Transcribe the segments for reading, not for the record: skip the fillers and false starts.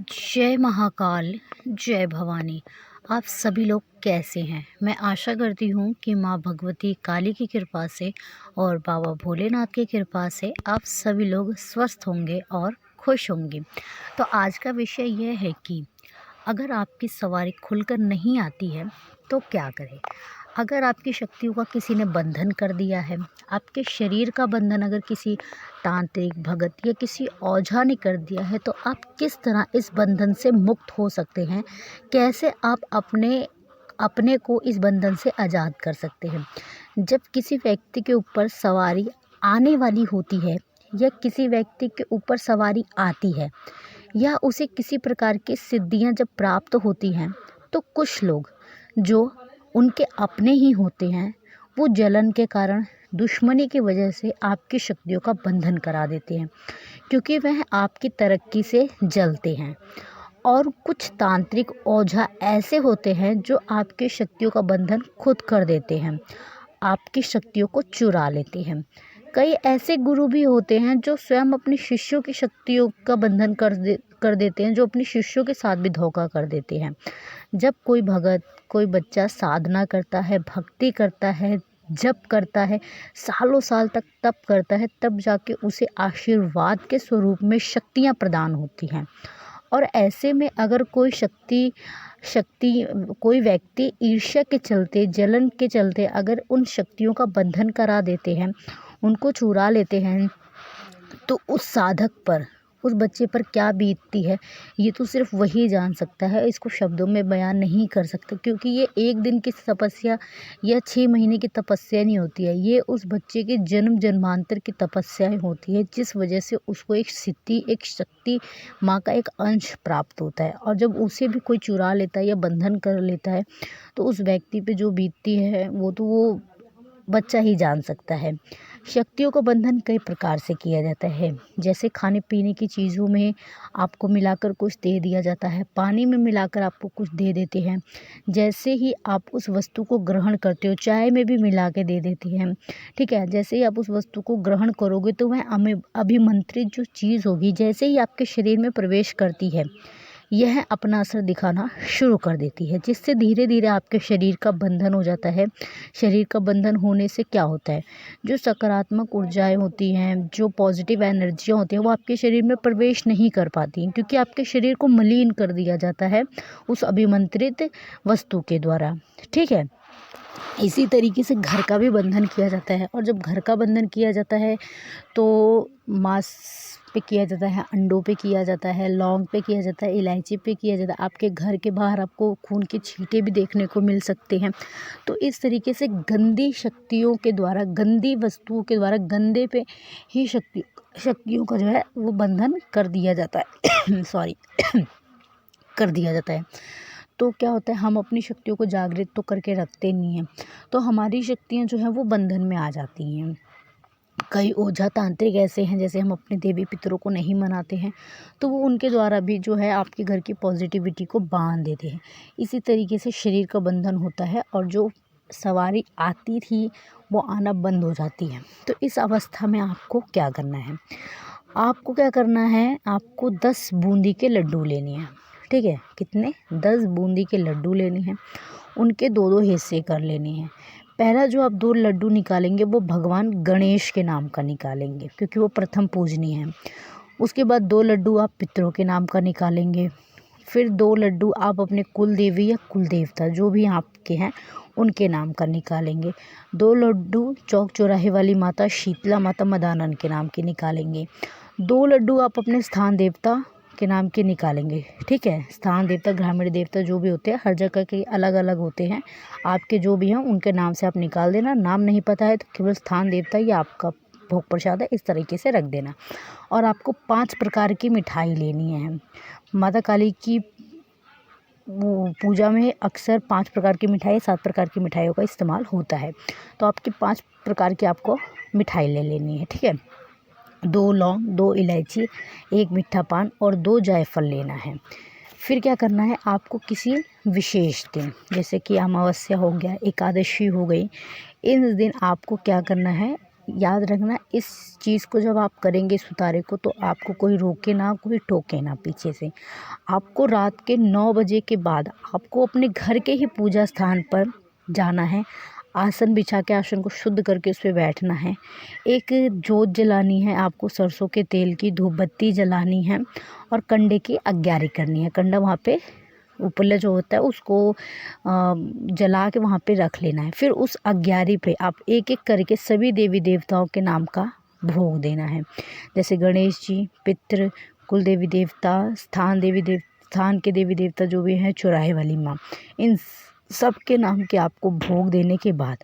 जय महाकाल, जय भवानी। आप सभी लोग कैसे हैं? मैं आशा करती हूँ कि माँ भगवती काली की कृपा से और बाबा भोलेनाथ की कृपा से आप सभी लोग स्वस्थ होंगे और खुश होंगे। तो आज का विषय यह है कि अगर आपकी सवारी खुलकर नहीं आती है तो क्या करें? अगर आपकी शक्तियों का किसी ने बंधन कर दिया है, आपके शरीर का बंधन अगर किसी तांत्रिक, भगत या किसी ओझा ने कर दिया है, तो आप किस तरह इस बंधन से मुक्त हो सकते हैं? कैसे आप अपने अपने को इस बंधन से आज़ाद कर सकते हैं? जब किसी व्यक्ति के ऊपर सवारी आने वाली होती है या किसी व्यक्ति के ऊपर सवारी आती है या उसे किसी प्रकार की सिद्धियां जब प्राप्त होती हैं, तो कुछ लोग जो उनके अपने ही होते हैं, वो जलन के कारण, दुश्मनी की वजह से आपकी शक्तियों का बंधन करा देते हैं, क्योंकि वह आपकी तरक्की से जलते हैं। और कुछ तांत्रिक ओझा ऐसे होते हैं जो आपकी शक्तियों का बंधन खुद कर देते हैं, आपकी शक्तियों को चुरा लेते हैं। कई ऐसे गुरु भी होते हैं जो स्वयं अपने शिष्यों की शक्तियों का बंधन कर देते हैं, जो अपने शिष्यों के साथ भी धोखा कर देते हैं। जब कोई भगत, कोई बच्चा साधना करता है, भक्ति करता है, जप करता है, सालों साल तक तप करता है, तब जाके उसे आशीर्वाद के स्वरूप में शक्तियाँ प्रदान होती हैं। और ऐसे में अगर कोई शक्ति शक्ति कोई व्यक्ति ईर्ष्या के चलते, जलन के चलते अगर उन शक्तियों का बंधन करा देते हैं, उनको चुरा लेते हैं, तो उस साधक पर, उस बच्चे पर क्या बीतती है, ये तो सिर्फ वही जान सकता है। इसको शब्दों में बयान नहीं कर सकते, क्योंकि ये एक दिन की तपस्या या 6 महीने की तपस्या नहीं होती है। ये उस बच्चे के जन्म जन्मांतर की तपस्याएं होती है, जिस वजह से उसको एक सिद्धि, एक शक्ति, माँ का एक अंश प्राप्त होता है। और जब उसे भी कोई चुरा लेता है या बंधन कर लेता है, तो उस व्यक्ति पे जो बीतती है वो बच्चा ही जान सकता है। शक्तियों का बंधन कई प्रकार से किया जाता है, जैसे खाने पीने की चीज़ों में आपको मिलाकर कुछ दे दिया जाता है, पानी में मिलाकर आपको कुछ दे देते हैं। जैसे ही आप उस वस्तु को ग्रहण करते हो, चाय में भी मिला के दे देती हैं, ठीक है। जैसे ही आप उस वस्तु को ग्रहण करोगे तो वह अभिमंत्रित जो चीज़ होगी, जैसे ही आपके शरीर में प्रवेश करती है, यह अपना असर दिखाना शुरू कर देती है, जिससे धीरे धीरे आपके शरीर का बंधन हो जाता है। शरीर का बंधन होने से क्या होता है, जो सकारात्मक ऊर्जाएं होती हैं, जो पॉजिटिव एनर्जियाँ होती हैं, वो आपके शरीर में प्रवेश नहीं कर पाती, क्योंकि आपके शरीर को मलिन कर दिया जाता है उस अभिमंत्रित वस्तु के द्वारा, ठीक है। इसी तरीके से घर का भी बंधन किया जाता है, और जब घर का बंधन किया जाता है तो मांस पे किया जाता है, अंडों पे किया जाता है, लौंग पे किया जाता है, इलायची पे किया जाता है। आपके घर के बाहर आपको खून के छींटे भी देखने को मिल सकते हैं। तो इस तरीके से गंदी शक्तियों के द्वारा, गंदी वस्तुओं के द्वारा, गंदे पे ही शक्तियों का जो है वो बंधन कर दिया जाता है सॉरी कर दिया जाता है। तो क्या होता है, हम अपनी शक्तियों को जागृत तो करके रखते नहीं हैं, तो हमारी शक्तियाँ जो हैं वो बंधन में आ जाती हैं। कई ओझा तांत्रिक ऐसे हैं, जैसे हम अपने देवी पितरों को नहीं मनाते हैं, तो वो उनके द्वारा भी जो है आपके घर की पॉजिटिविटी को बांध देते हैं। इसी तरीके से शरीर का बंधन होता है, और जो सवारी आती थी वो आना बंद हो जाती है। तो इस अवस्था में आपको क्या करना है, आपको 10 बूंदी के लड्डू लेने हैं, ठीक है। कितने? 10 बूंदी के लड्डू लेने हैं, उनके 2-2 हिस्से कर लेने हैं। पहला जो आप 2 लड्डू निकालेंगे वो भगवान गणेश के नाम का निकालेंगे, क्योंकि वो प्रथम पूजनीय हैं। उसके बाद 2 लड्डू आप पितरों के नाम का निकालेंगे। फिर 2 लड्डू आप अपने कुल देवी या कुल देवता जो भी आपके हैं उनके नाम का निकालेंगे। 2 लड्डू चौक चौराहे वाली माता शीतला माता मदानंद के नाम के निकालेंगे। 2 लड्डू आप अपने स्थान देवता के नाम के निकालेंगे, ठीक है। स्थान देवता, ग्रामीण देवता जो भी होते हैं, हर जगह के अलग अलग होते हैं, आपके जो भी हैं उनके नाम से आप निकाल देना। नाम नहीं पता है तो केवल स्थान देवता या आपका भोग प्रसाद है, इस तरीके से रख देना। और आपको 5 प्रकार की मिठाई लेनी है। माता काली की वो पूजा में अक्सर 5 प्रकार की मिठाई, 7 प्रकार की मिठाइयों का इस्तेमाल होता है, तो आपकी 5 प्रकार की आपको मिठाई ले लेनी है, ठीक है। 2 लौंग, 2 इलायची, 1 मीठा पान और 2 जायफल लेना है। फिर क्या करना है, आपको किसी विशेष दिन, जैसे कि अमावस्या हो गया, एकादशी हो गई, इन दिन आपको क्या करना है, याद रखना, इस चीज़ को जब आप करेंगे इस उतारे को, तो आपको कोई रोके ना, कोई टोके ना पीछे से। आपको रात के 9 बजे के बाद आपको अपने घर के ही पूजा स्थान पर जाना है। आसन बिछा के आसन को शुद्ध करके उस पे बैठना है। एक जोत जलानी है, आपको सरसों के तेल की धूप बत्ती जलानी है और कंडे की अग्यारी करनी है। कंडा वहाँ पे उपला जो होता है उसको जला के वहाँ पे रख लेना है। फिर उस अग्यारी पे आप एक एक करके सभी देवी देवताओं के नाम का भोग देना है। जैसे गणेश जी, पितृ, कुल देवी देवता, स्थान के देवी देवता जो भी हैं, चौराहे वाली माँ, इन सब के नाम के आपको भोग देने के बाद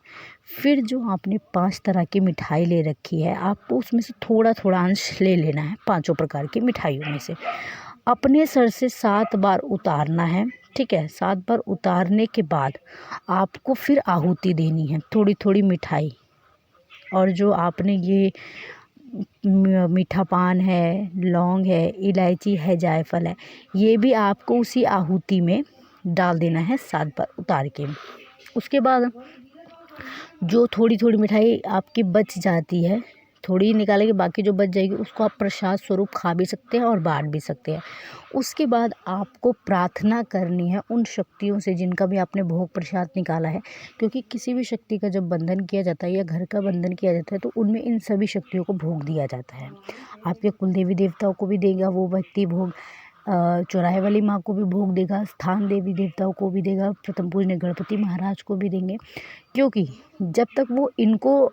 फिर जो आपने 5 तरह की मिठाई ले रखी है, आपको उसमें से थोड़ा थोड़ा अंश ले लेना है, 5 प्रकार की मिठाइयों में से। अपने सर से 7 बार उतारना है, ठीक है। 7 बार उतारने के बाद आपको फिर आहुति देनी है, थोड़ी थोड़ी मिठाई। और जो आपने ये मीठा पान है, लौंग है, इलायची है, जायफल है, ये भी आपको उसी आहुति में डाल देना है 7 बार उतार के। उसके बाद जो थोड़ी थोड़ी मिठाई आपकी बच जाती है, थोड़ी निकालेंगे, बाकी जो बच जाएगी उसको आप प्रसाद स्वरूप खा भी सकते हैं और बांट भी सकते हैं। उसके बाद आपको प्रार्थना करनी है उन शक्तियों से जिनका भी आपने भोग प्रसाद निकाला है, क्योंकि किसी भी शक्ति का जब बंधन किया जाता है या घर का बंधन किया जाता है तो उनमें इन सभी शक्तियों को भोग दिया जाता है। आपके कुल देवी देवताओं को भी देगा वो व्यक्ति भोग, चौराहे वाली माँ को भी भोग देगा, स्थान देवी देवताओं को भी देगा, प्रथम पूजनीय गणपति महाराज को भी देंगे। क्योंकि जब तक वो इनको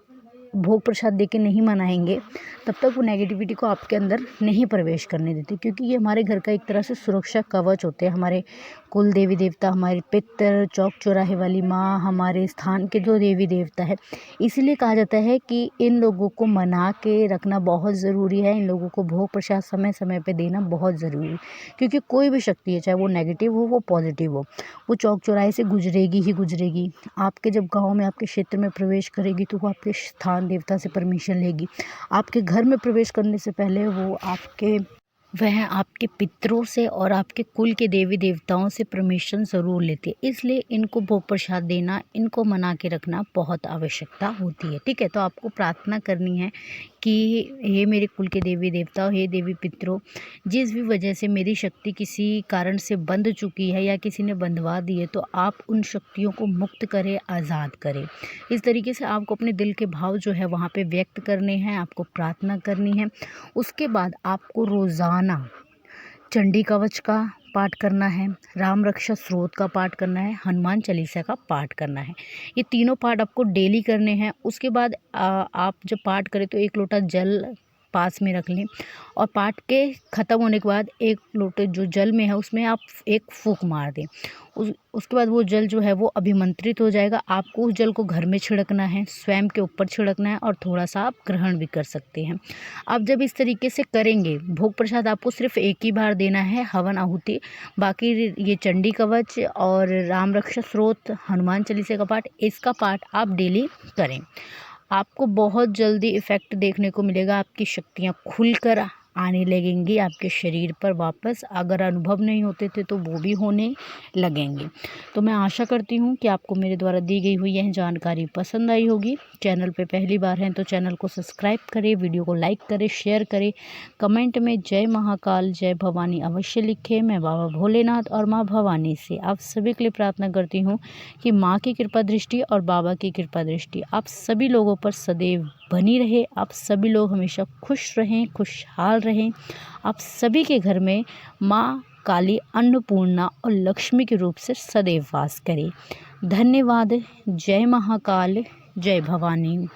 भोग प्रसाद देके नहीं मनाएंगे तब तक वो नेगेटिविटी को आपके अंदर नहीं प्रवेश करने देते, क्योंकि ये हमारे घर का एक तरह से सुरक्षा कवच होते हैं। हमारे कुल देवी देवता, हमारे पितर, चौक चौराहे वाली माँ, हमारे स्थान के जो देवी देवता है, इसीलिए कहा जाता है कि इन लोगों को मना के रखना बहुत ज़रूरी है। इन लोगों को भोग प्रसाद समय समय पे देना बहुत ज़रूरी है, क्योंकि कोई भी शक्ति है, चाहे वो नेगेटिव हो वो पॉजिटिव हो, वो चौक चौराहे से गुजरेगी ही गुजरेगी। आपके जब गाँव में, आपके क्षेत्र में प्रवेश करेगी तो वो आपके स्थान देवता से परमिशन लेगी। आपके घर में प्रवेश करने से पहले वह आपके पितरों से और आपके कुल के देवी देवताओं से परमिशन ज़रूर लेती है। इसलिए इनको भोग प्रसाद देना, इनको मना के रखना बहुत आवश्यकता होती है, ठीक है। तो आपको प्रार्थना करनी है कि हे मेरे कुल के देवी देवताओं, हे देवी पितरों, जिस भी वजह से मेरी शक्ति किसी कारण से बंध चुकी है या किसी ने बंधवा दी है, तो आप उन शक्तियों को मुक्त करें, आज़ाद करें। इस तरीके से आपको अपने दिल के भाव जो है वहाँ पे व्यक्त करने हैं, आपको प्रार्थना करनी है। उसके बाद आपको रोज़ाना चंडी कवच का पाठ करना है, राम रक्षा स्रोत का पाठ करना है, हनुमान चालीसा का पाठ करना है। ये तीनों पाठ आपको डेली करने हैं। उसके बाद आप जब पाठ करें तो 1 लोटा जल पास में रख लें और पाठ के ख़त्म होने के बाद 1 लोटे जो जल में है उसमें आप एक फूंक मार दें। उसके बाद वो जल जो है वो अभिमंत्रित हो जाएगा। आपको उस जल को घर में छिड़कना है, स्वयं के ऊपर छिड़कना है और थोड़ा सा आप ग्रहण भी कर सकते हैं। आप जब इस तरीके से करेंगे, भोग प्रसाद आपको सिर्फ एक ही बार देना है, हवन आहुति। बाकी ये चंडी कवच और राम रक्षा स्रोत, हनुमान चालीसा का पाठ, इसका पाठ आप डेली करें। आपको बहुत जल्दी इफ़ेक्ट देखने को मिलेगा, आपकी शक्तियाँ खुलकर आने लगेंगी आपके शरीर पर वापस। अगर अनुभव नहीं होते थे तो वो भी होने लगेंगे। तो मैं आशा करती हूँ कि आपको मेरे द्वारा दी गई हुई यह जानकारी पसंद आई होगी। चैनल पे पहली बार हैं तो चैनल को सब्सक्राइब करें, वीडियो को लाइक करें, शेयर करें, कमेंट में जय महाकाल जय भवानी अवश्य लिखें। मैं बाबा भोलेनाथ और माँ भवानी से आप सभी के लिए प्रार्थना करती हूँ कि माँ की कृपा दृष्टि और बाबा की कृपा दृष्टि आप सभी लोगों पर सदैव बनी रहे। आप सभी लोग हमेशा खुश रहें, खुशहाल रहें। आप सभी के घर में माँ काली, अन्नपूर्णा और लक्ष्मी के रूप से सदैव वास करें। धन्यवाद। जय महाकाल जय भवानी।